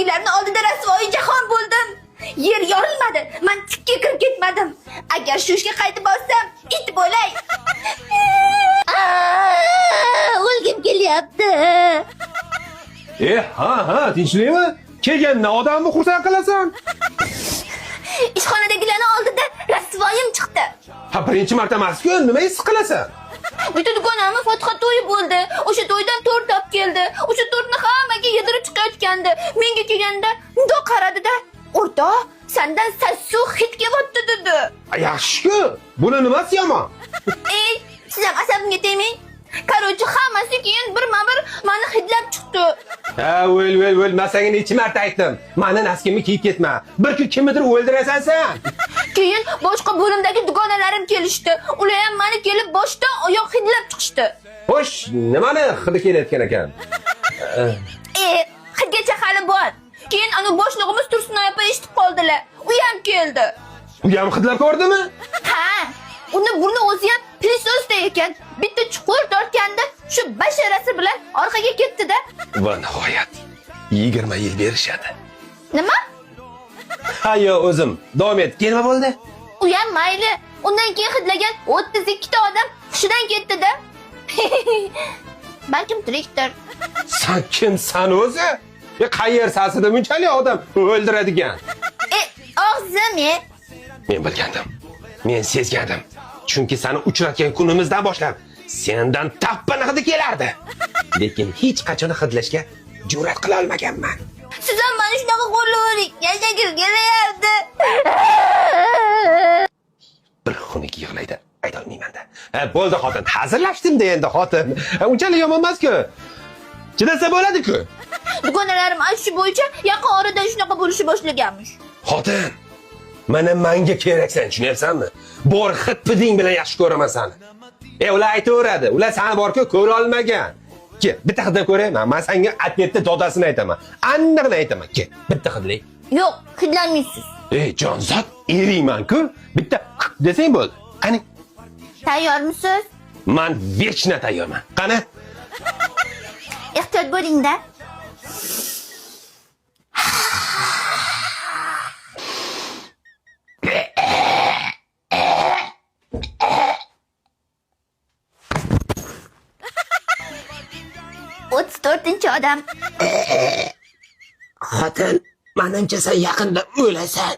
Ularning oldida rasvoyi jahon bo'ldim. Yer yorilmadi. Men tikka kirib ketmadim. Agar shu ishga qaytib borsam, it bo'lay. O'lgim kelyapti. Ha, tinchlikmi? Kelgandan odamni xursand qilasan. Ishxonadagilarning oldida rasvoyim chiqdi. Ha, birinchi marta emas-ku, nima his qilasan? Bitta dugonamni Fotiha to'yi bo'ldi. O'sha to'ydan to'rt olib keldi. O'sha to'rtni hammaga yedirib chiqayotgandi. Menga kelganda mundoq qaradi-da, "O'rtoq, sendan sassiq hid kelyapti" dedi. Yaxshi-ku. Buni nimasi yomon? Ey, siz ham asabimga tegmang. Qarochi hammasi keyin birma-bir meni hidlab chiqdi. Ha, o'l, men senga necha marta aytdim. Meni naskimni kiyib ketma. Bir kun kimnidir o'ldirasan sen. Keyin boshqa bo'limdagi dugonalarim kelishdi. Ular ham meni kelib boshdan oyoq hidlab chiqishdi. Xo'sh, nimani hidi kelayotgan ekan? Hidgacha hali bor. Keyin ana boshlig'imiz Tursunoy opa eshitib qoldilar. U ham keldi. U ham hidlab ko'rdimi? Ha, uni burni o'zi ham prisosda ekan. Bitta chuqur tortganda shu basharasi bilan orqaga ketdi-da. Va nihoyat 20 yil berishadi. Nima? Ha, yo, o'zim davom et. Nima bo'ldi? U ham mayli. Undan keyin hidlagan 32 ta odam hushidan ketdi-da. Balkim tirikdir. Sen kimsan o'zi? Qayer sasida bunchalik odam o'ldiradigan? Og'zim. Men bilgandim. Men sezgandim. Chunki seni uchratgan kunimizdan boshlab sendan tappani hidi kelardi. Lekin hech qachon hidlashga jur'at qila olmaganman. Siz ham mana shunaqa qo'llavering. Yashagim kelayapti. Bir xunuk yig'laydi. Ayta olmayman-da. Bo'ldi xotin, hazırlashdim-da endi xotin. Unchalik yomon emas-ku. Chidasa bo'ladi-ku. Dugonalarim aytishi bo'yicha yaqin orada shunaqa bo'lishni boshlaganmish. Xotin, mana menga keraksan, tushunyapsanmi? Bor hid-piding bilan yaxshi ko'raman seni. Ular aytaveradi. Ular seni borku ko'ra olmagan. Ke, bitta hidlab ko'ray. Men senga atletda dodasini aytaman. Aniqni aytaman. Ke, bitta hidlay. Yo'q, hidlamaysiz. Jonzot, eriyman-ku. Bitta desang bo'ldi. Qani? Tayyormisiz? Men vechna tayyorman. Qani? Ehtiyot bo'ling-da. To'rtinchi odam. Xotin, menimcha sen yaqinda o'lasan.